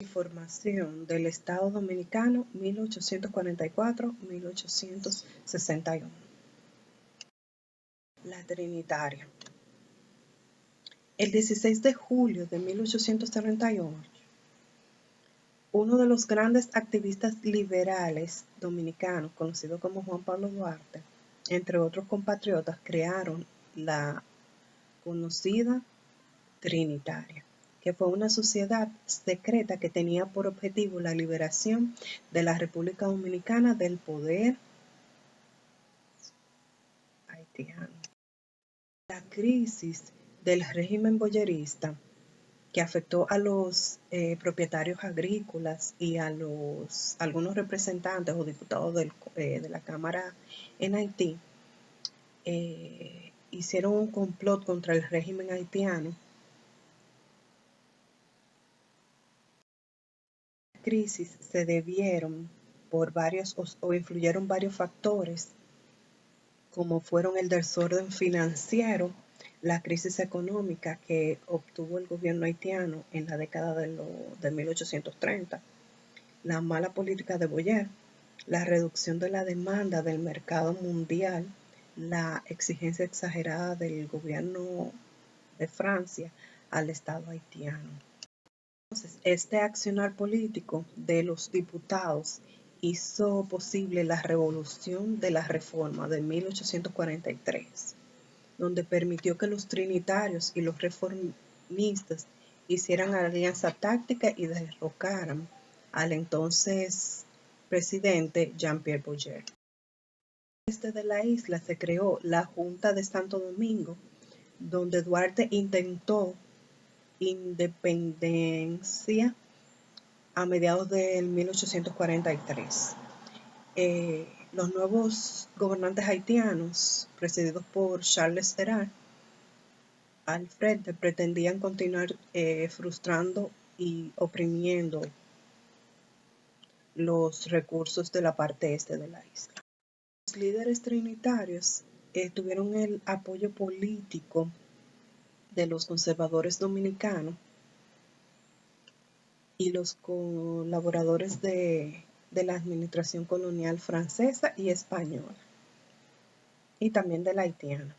Formación del Estado Dominicano 1844-1861. La Trinitaria. El 16 de julio de 1838, uno de los grandes activistas liberales dominicanos, conocido como Juan Pablo Duarte, entre otros compatriotas, crearon la conocida Trinitaria, que fue una sociedad secreta que tenía por objetivo la liberación de la República Dominicana del poder haitiano. La crisis del régimen boyerista, que afectó a los propietarios agrícolas y a algunos representantes o diputados de la Cámara en Haití, hicieron un complot contra el régimen haitiano. Crisis se debieron por varios o influyeron varios factores, como fueron el desorden financiero, la crisis económica que obtuvo el gobierno haitiano en la década de 1830, la mala política de Boyer, la reducción de la demanda del mercado mundial, la exigencia exagerada del gobierno de Francia al Estado haitiano. Entonces, este accionar político de los diputados hizo posible la revolución de la Reforma de 1843, donde permitió que los trinitarios y los reformistas hicieran alianza táctica y derrocaran al entonces presidente Jean-Pierre Boyer. Este de la isla se creó la Junta de Santo Domingo, donde Duarte intentó independencia a mediados del 1843. Los nuevos gobernantes haitianos, presididos por Charles Herard, al frente, pretendían continuar frustrando y oprimiendo los recursos de la parte este de la isla. Los líderes trinitarios tuvieron el apoyo político de los conservadores dominicanos y los colaboradores de la administración colonial francesa y española, y también de la haitiana.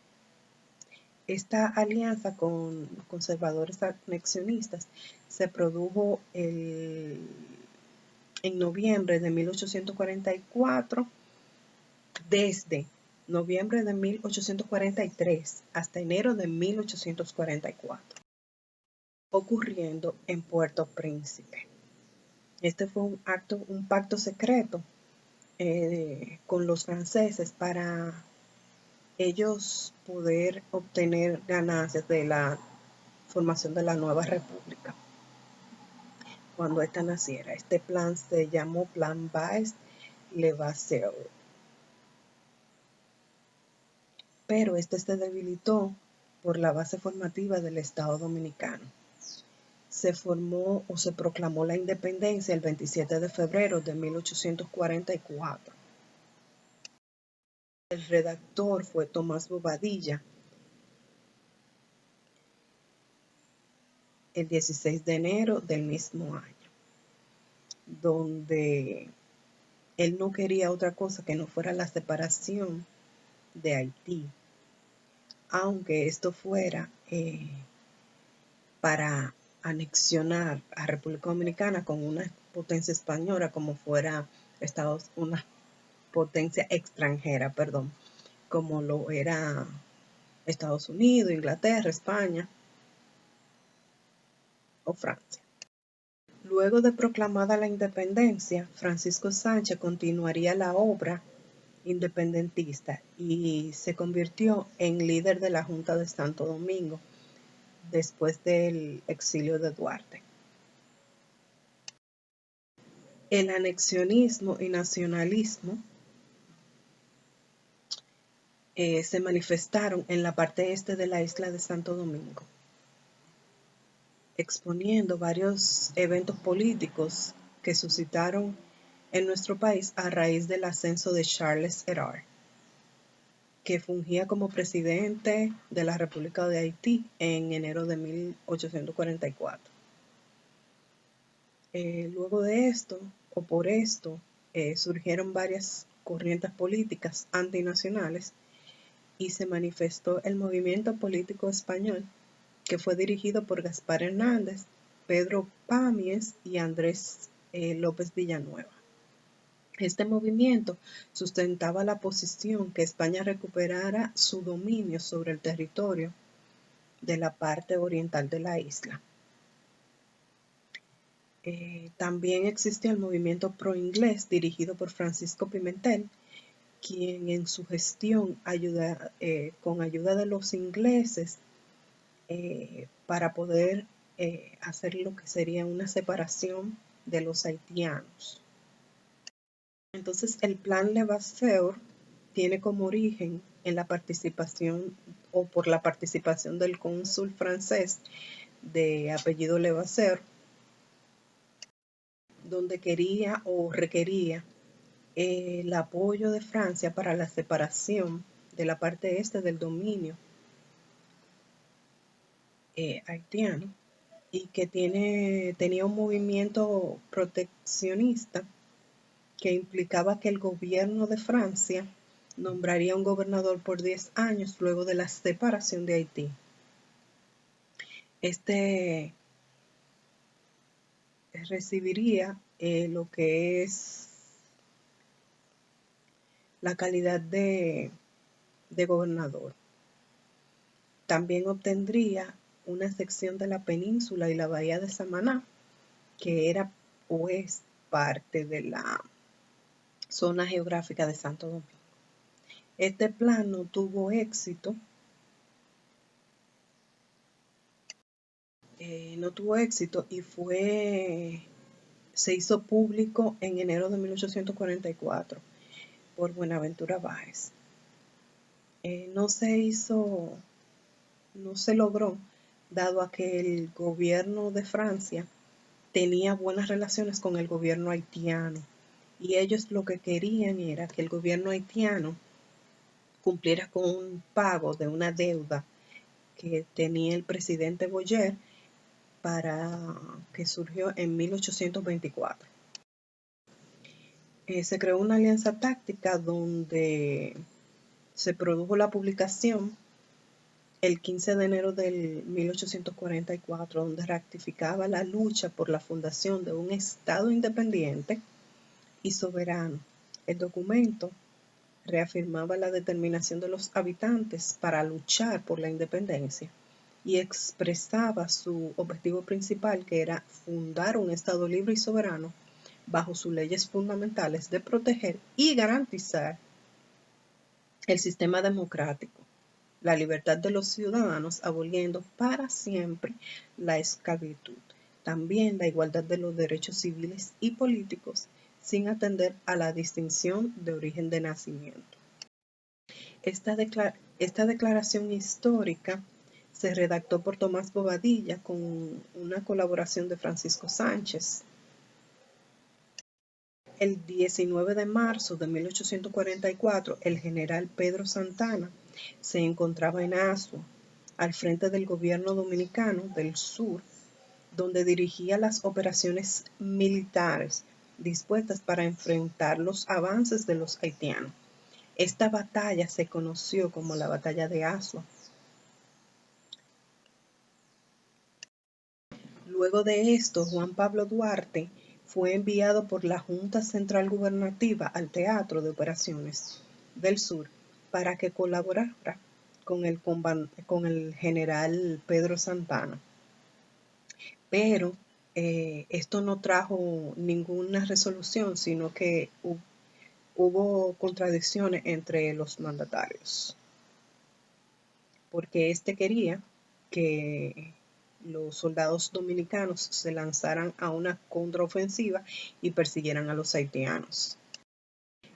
Esta alianza con conservadores anexionistas se produjo en noviembre de 1844, desde noviembre de 1843 hasta enero de 1844. Ocurriendo en Puerto Príncipe. Este fue un pacto secreto con los franceses para ellos poder obtener ganancias de la formación de la nueva república. Cuando esta naciera, este plan se llamó Plan Baes-Levasseur. Pero este se debilitó por la base formativa del Estado Dominicano. Se formó o se proclamó la independencia el 27 de febrero de 1844. El redactor fue Tomás Bobadilla. El 16 de enero del mismo año, donde él no quería otra cosa que no fuera la separación de Haití, aunque esto fuera para anexionar a República Dominicana con una potencia española como fuera una potencia extranjera, como lo era Estados Unidos, Inglaterra, España o Francia. Luego de proclamada la independencia, Francisco Sánchez continuaría la obra independentista y se convirtió en líder de la Junta de Santo Domingo después del exilio de Duarte. El anexionismo y nacionalismo se manifestaron en la parte este de la isla de Santo Domingo, exponiendo varios eventos políticos que suscitaron en nuestro país a raíz del ascenso de Charles Herard, que fungía como presidente de la República de Haití en enero de 1844. Luego de esto, o por esto, surgieron varias corrientes políticas antinacionales y se manifestó el movimiento político español, que fue dirigido por Gaspar Hernández, Pedro Pámies y Andrés López Villanueva. Este movimiento sustentaba la posición que España recuperara su dominio sobre el territorio de la parte oriental de la isla. También existía el movimiento pro-inglés dirigido por Francisco Pimentel, quien en su gestión con ayuda de los ingleses para poder hacer lo que sería una separación de los haitianos. Entonces, el plan Levasseur tiene como origen en la participación o por la participación del cónsul francés de apellido Levasseur, donde quería o requería el apoyo de Francia para la separación de la parte este del dominio haitiano, y que tenía un movimiento proteccionista que implicaba que el gobierno de Francia nombraría un gobernador por 10 años luego de la separación de Haití. Este recibiría lo que es la calidad de gobernador. También obtendría una sección de la península y la bahía de Samaná, que era pues parte de la zona geográfica de Santo Domingo. Este plan no tuvo éxito, y se hizo público en enero de 1844 por Buenaventura Báez. No se logró, dado a que el gobierno de Francia tenía buenas relaciones con el gobierno haitiano, y ellos lo que querían era que el gobierno haitiano cumpliera con un pago de una deuda que tenía el presidente Boyer, que surgió en 1824. Se creó una alianza táctica donde se produjo la publicación el 15 de enero del 1844, donde ratificaba la lucha por la fundación de un Estado independiente y soberano. El documento reafirmaba la determinación de los habitantes para luchar por la independencia y expresaba su objetivo principal, que era fundar un Estado libre y soberano bajo sus leyes fundamentales de proteger y garantizar el sistema democrático, la libertad de los ciudadanos, aboliendo para siempre la esclavitud, también la igualdad de los derechos civiles y políticos, sin atender a la distinción de origen de nacimiento. Esta declaración histórica se redactó por Tomás Bobadilla con una colaboración de Francisco Sánchez. El 19 de marzo de 1844, el general Pedro Santana se encontraba en Asua, al frente del gobierno dominicano del sur, donde dirigía las operaciones militares dispuestas para enfrentar los avances de los haitianos. Esta batalla se conoció como la Batalla de Asua. Luego de esto, Juan Pablo Duarte fue enviado por la Junta Central Gubernativa al Teatro de Operaciones del Sur para que colaborara con el general Pedro Santana. Pero esto no trajo ninguna resolución, sino que hubo contradicciones entre los mandatarios, porque este quería que los soldados dominicanos se lanzaran a una contraofensiva y persiguieran a los haitianos.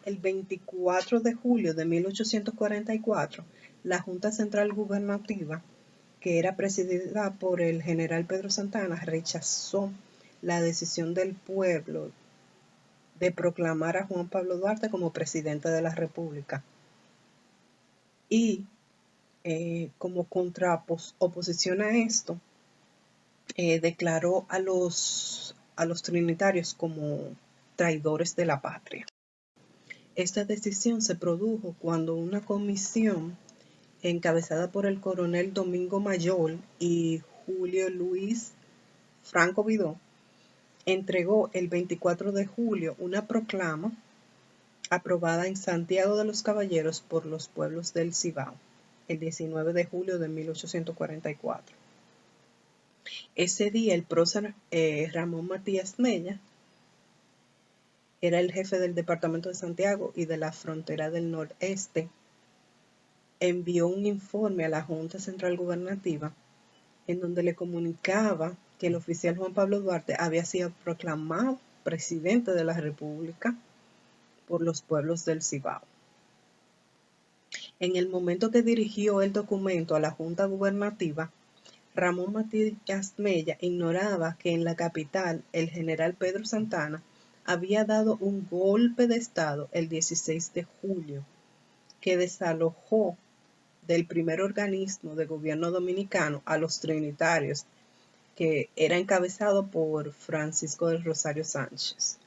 El 24 de julio de 1844, la Junta Central Gubernativa, que era presidida por el general Pedro Santana, rechazó la decisión del pueblo de proclamar a Juan Pablo Duarte como presidente de la República. Y como contraoposición a esto, declaró a los a los trinitarios como traidores de la patria. Esta decisión se produjo cuando una comisión encabezada por el coronel Domingo Mayol y Julio Luis Franco Vidó entregó el 24 de julio una proclama aprobada en Santiago de los Caballeros por los pueblos del Cibao, el 19 de julio de 1844. Ese día el prócer Ramón Matías Mella era el jefe del departamento de Santiago y de la frontera del Nordeste. Envió un informe a la Junta Central Gubernativa en donde le comunicaba que el oficial Juan Pablo Duarte había sido proclamado presidente de la República por los pueblos del Cibao. En el momento que dirigió el documento a la Junta Gubernativa, Ramón Matías Mella ignoraba que en la capital el general Pedro Santana había dado un golpe de Estado el 16 de julio, que desalojó del primer organismo de gobierno dominicano a los trinitarios, que era encabezado por Francisco del Rosario Sánchez.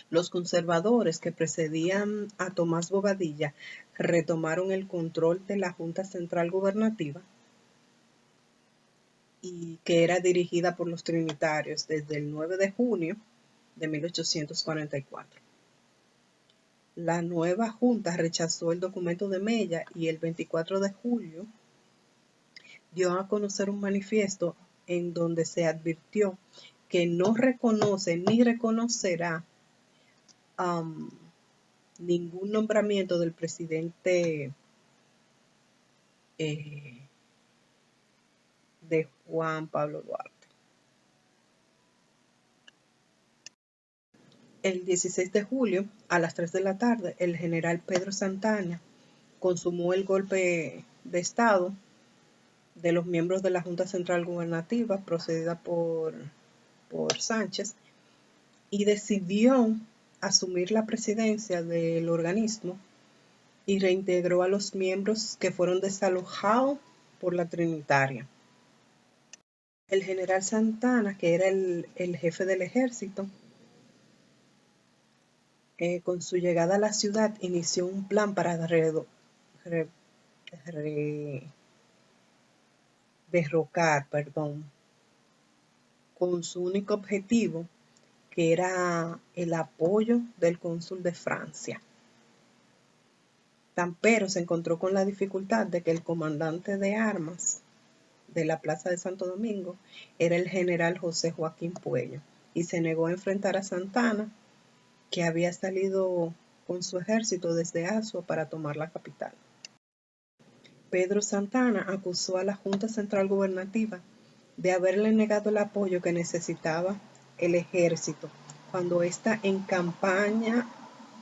Los conservadores que precedían a Tomás Bobadilla retomaron el control de la Junta Central Gubernativa, y que era dirigida por los trinitarios desde el 9 de junio de 1844. La nueva junta rechazó el documento de Mella y el 24 de julio dio a conocer un manifiesto en donde se advirtió que no reconoce ni reconocerá ningún nombramiento del presidente de Juan Pablo Duarte. El 16 de julio, a las 3 de la tarde, el general Pedro Santana consumó el golpe de Estado de los miembros de la Junta Central Gubernativa, procedida por Sánchez, y decidió asumir la presidencia del organismo y reintegró a los miembros que fueron desalojados por la Trinitaria. El general Santana, que era el jefe del ejército, con su llegada a la ciudad inició un plan para derrocar, con su único objetivo, que era el apoyo del cónsul de Francia. Pero se encontró con la dificultad de que el comandante de armas de la Plaza de Santo Domingo era el general José Joaquín Puello, y se negó a enfrentar a Santana, que había salido con su ejército desde Azua para tomar la capital. Pedro Santana acusó a la Junta Central Gubernativa de haberle negado el apoyo que necesitaba el ejército cuando está en campaña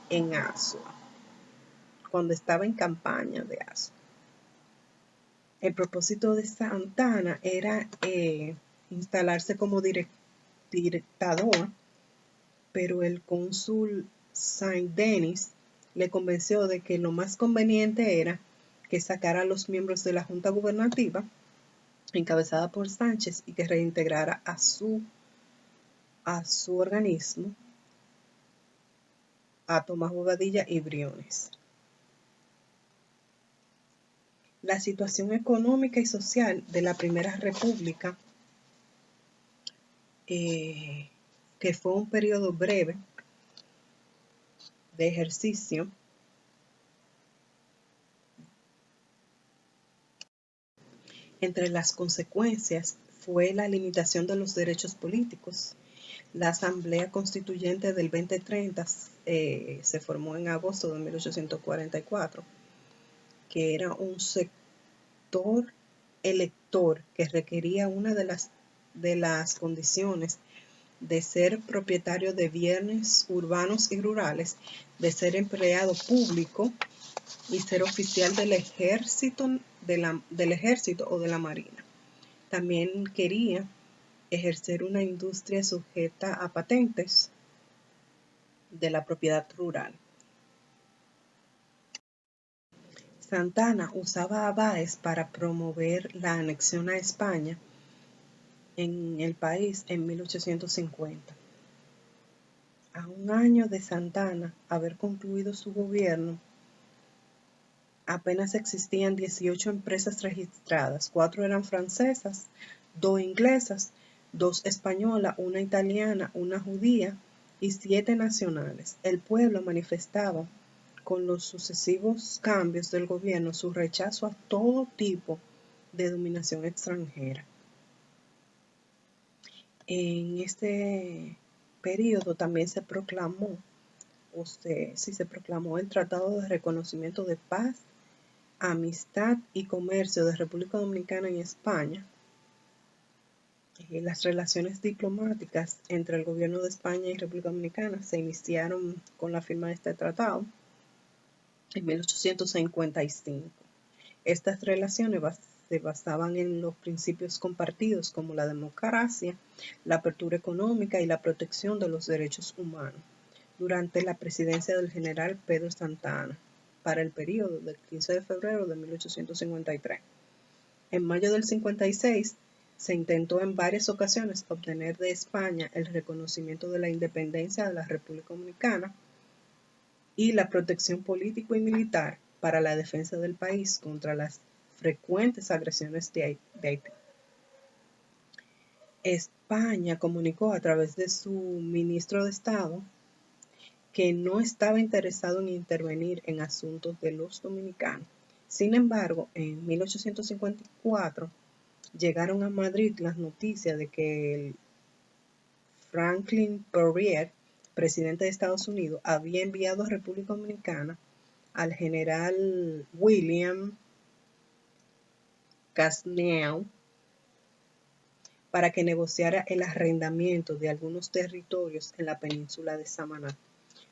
en Azua, cuando estaba en campaña de Azua. El propósito de Santana era instalarse como dictador, pero el cónsul Saint-Denis le convenció de que lo más conveniente era que sacara a los miembros de la Junta Gubernativa, encabezada por Sánchez, y que reintegrara a su organismo a Tomás Bobadilla y Briones. La situación económica y social de la Primera República, que fue un periodo breve de ejercicio, entre las consecuencias fue la limitación de los derechos políticos. La Asamblea Constituyente del 2030 se formó en agosto de 1844, que era un sector elector que requería una de las condiciones de ser propietario de bienes urbanos y rurales, de ser empleado público y ser oficial del ejército o de la marina. También quería ejercer una industria sujeta a patentes de la propiedad rural. Santana usaba a Báez para promover la anexión a España en el país en 1850. A un año de Santana haber concluido su gobierno, apenas existían 18 empresas registradas, 4 eran francesas, 2 inglesas, 2 españolas, una italiana, una judía y 7 nacionales. El pueblo manifestaba con los sucesivos cambios del gobierno su rechazo a todo tipo de dominación extranjera. En este periodo también se proclamó, se proclamó el Tratado de Reconocimiento de Paz, Amistad y Comercio de República Dominicana y España. Las relaciones diplomáticas entre el gobierno de España y República Dominicana se iniciaron con la firma de este tratado en 1855. Estas relaciones se basaban en los principios compartidos como la democracia, la apertura económica y la protección de los derechos humanos durante la presidencia del general Pedro Santa Anna para el periodo del 15 de febrero de 1853. En mayo del 56 se intentó en varias ocasiones obtener de España el reconocimiento de la independencia de la República Dominicana y la protección político y militar para la defensa del país contra las frecuentes agresiones de Haití. España comunicó a través de su ministro de Estado que no estaba interesado en intervenir en asuntos de los dominicanos. Sin embargo, en 1854 llegaron a Madrid las noticias de que Franklin Pierre, presidente de Estados Unidos, había enviado a República Dominicana al general William Casnell para que negociara el arrendamiento de algunos territorios en la península de Samaná,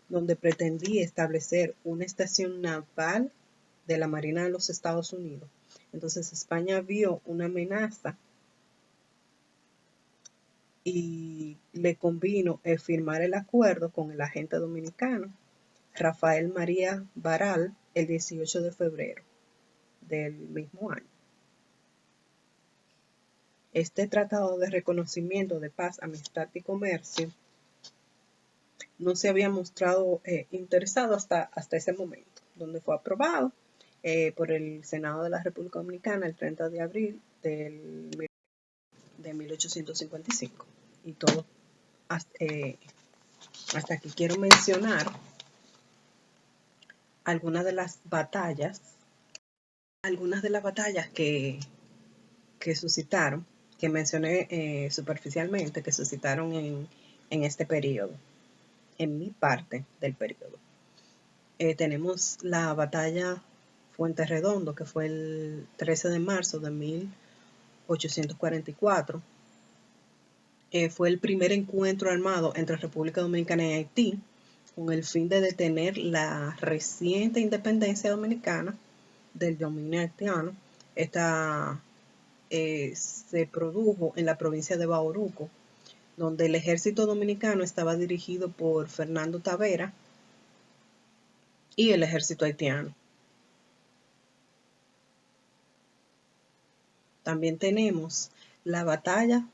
donde pretendía establecer una estación naval de la Marina de los Estados Unidos. Entonces España vio una amenaza y le convino firmar el acuerdo con el agente dominicano Rafael María Baral el 18 de febrero del mismo año. Este tratado de reconocimiento de paz, amistad y comercio no se había mostrado interesado hasta ese momento, donde fue aprobado por el Senado de la República Dominicana el 30 de abril de 1855. Y todo hasta aquí quiero mencionar algunas de las batallas que suscitaron, que mencioné superficialmente, que suscitaron en este periodo, en mi parte del periodo. Tenemos la batalla Fuente Redondo, que fue el 13 de marzo de 1844. Fue el primer encuentro armado entre República Dominicana y Haití, con el fin de detener la reciente independencia dominicana del dominio haitiano. Esta se produjo en la provincia de Bauruco, donde el ejército dominicano estaba dirigido por Fernando Tavera y el ejército haitiano. También tenemos la batalla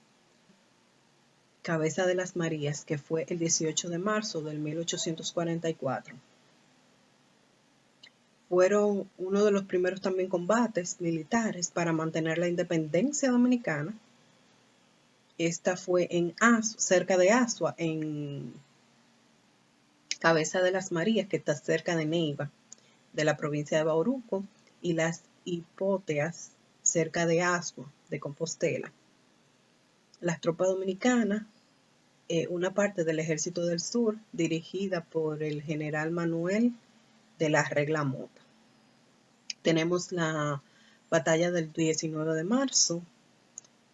Cabeza de las Marías, que fue el 18 de marzo del 1844. Fueron uno de los primeros también combates militares para mantener la independencia dominicana. Esta fue en cerca de Asua, en Cabeza de las Marías, que está cerca de Neiva, de la provincia de Bauruco, y las Hipóteas, cerca de Asua, de Compostela. Las tropas dominicanas, una parte del Ejército del Sur, dirigida por el general Manuel de la Regla Mota. Tenemos la batalla del 19 de marzo,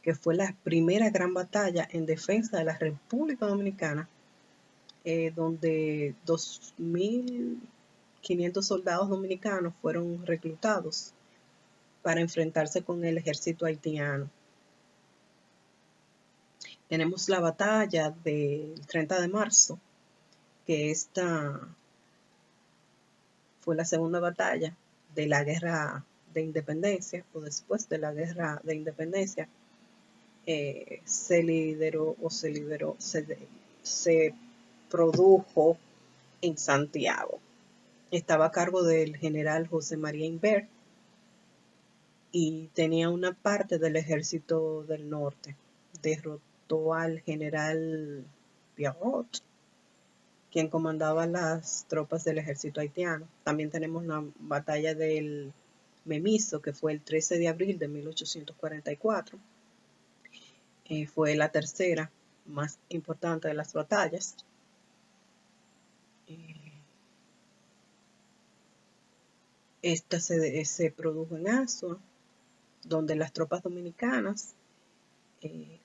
que fue la primera gran batalla en defensa de la República Dominicana, donde 2.500 soldados dominicanos fueron reclutados para enfrentarse con el ejército haitiano. Tenemos la batalla del 30 de marzo, que esta fue la segunda batalla de la guerra de independencia, o después de la guerra de independencia, se produjo en Santiago. Estaba a cargo del general José María Imbert y tenía una parte del ejército del norte. Derrotó al general Piagot, quien comandaba las tropas del ejército haitiano. También tenemos la batalla del Memiso, que fue el 13 de abril de 1844. Fue la tercera más importante de las batallas. Esta se produjo en Azua, donde las tropas dominicanas,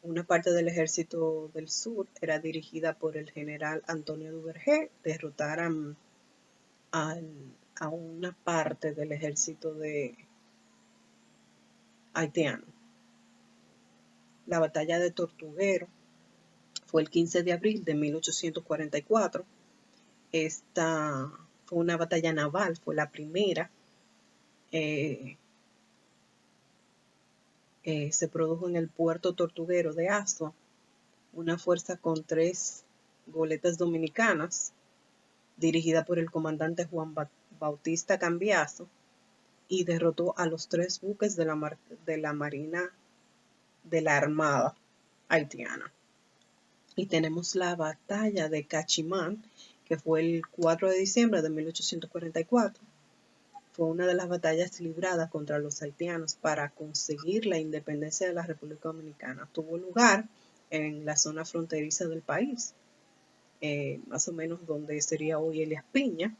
una parte del ejército del sur, era dirigida por el general Antonio Duvergé, derrotaron a una parte del ejército haitiano. La batalla de Tortuguero fue el 15 de abril de 1844. Esta fue una batalla naval, fue la primera. Se produjo en el puerto tortuguero de Azua, una fuerza con 3 goletas dominicanas, dirigida por el comandante Juan Bautista Cambiaso, y derrotó a los 3 buques de la Marina de la Armada haitiana. Y tenemos la batalla de Cachimán, que fue el 4 de diciembre de 1844. Fue una de las batallas libradas contra los haitianos para conseguir la independencia de la República Dominicana. Tuvo lugar en la zona fronteriza del país, más o menos donde sería hoy Elías Piña.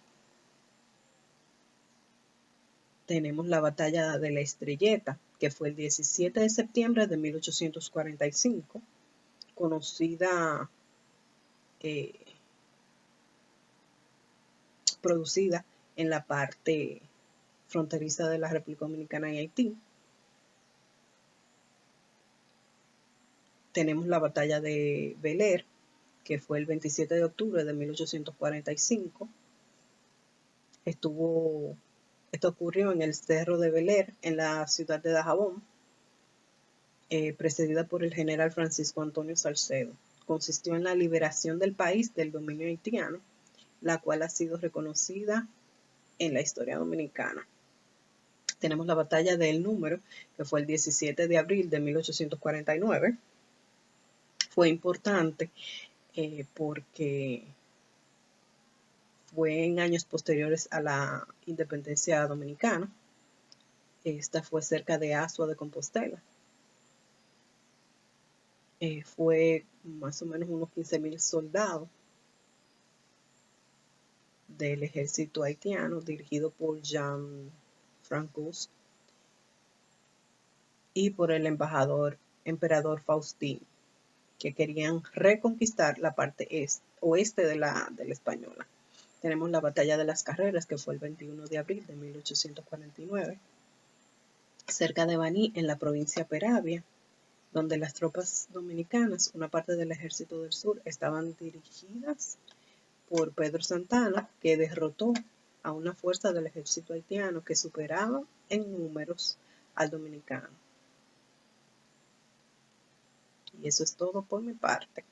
Tenemos la batalla de la Estrelleta, que fue el 17 de septiembre de 1845, conocida, producida en la parte fronteriza de la República Dominicana y Haití. Tenemos la batalla de Bel-Air, que fue el 27 de octubre de 1845. Esto ocurrió en el Cerro de Bel-Air, en la ciudad de Dajabón, precedida por el general Francisco Antonio Salcedo. Consistió en la liberación del país del dominio haitiano, la cual ha sido reconocida en la historia dominicana. Tenemos la batalla del Número, que fue el 17 de abril de 1849. Fue importante porque fue en años posteriores a la independencia dominicana. Esta fue cerca de Azua de Compostela. Fue más o menos unos 15,000 soldados del ejército haitiano, dirigido por Jean Francos y por el emperador Faustín, que querían reconquistar la parte oeste de la española. Tenemos la batalla de las Carreras, que fue el 21 de abril de 1849, cerca de Baní, en la provincia Peravia, donde las tropas dominicanas, una parte del ejército del sur, estaban dirigidas por Pedro Santana, que derrotó a una fuerza del ejército haitiano que superaba en números al dominicano. Y eso es todo por mi parte.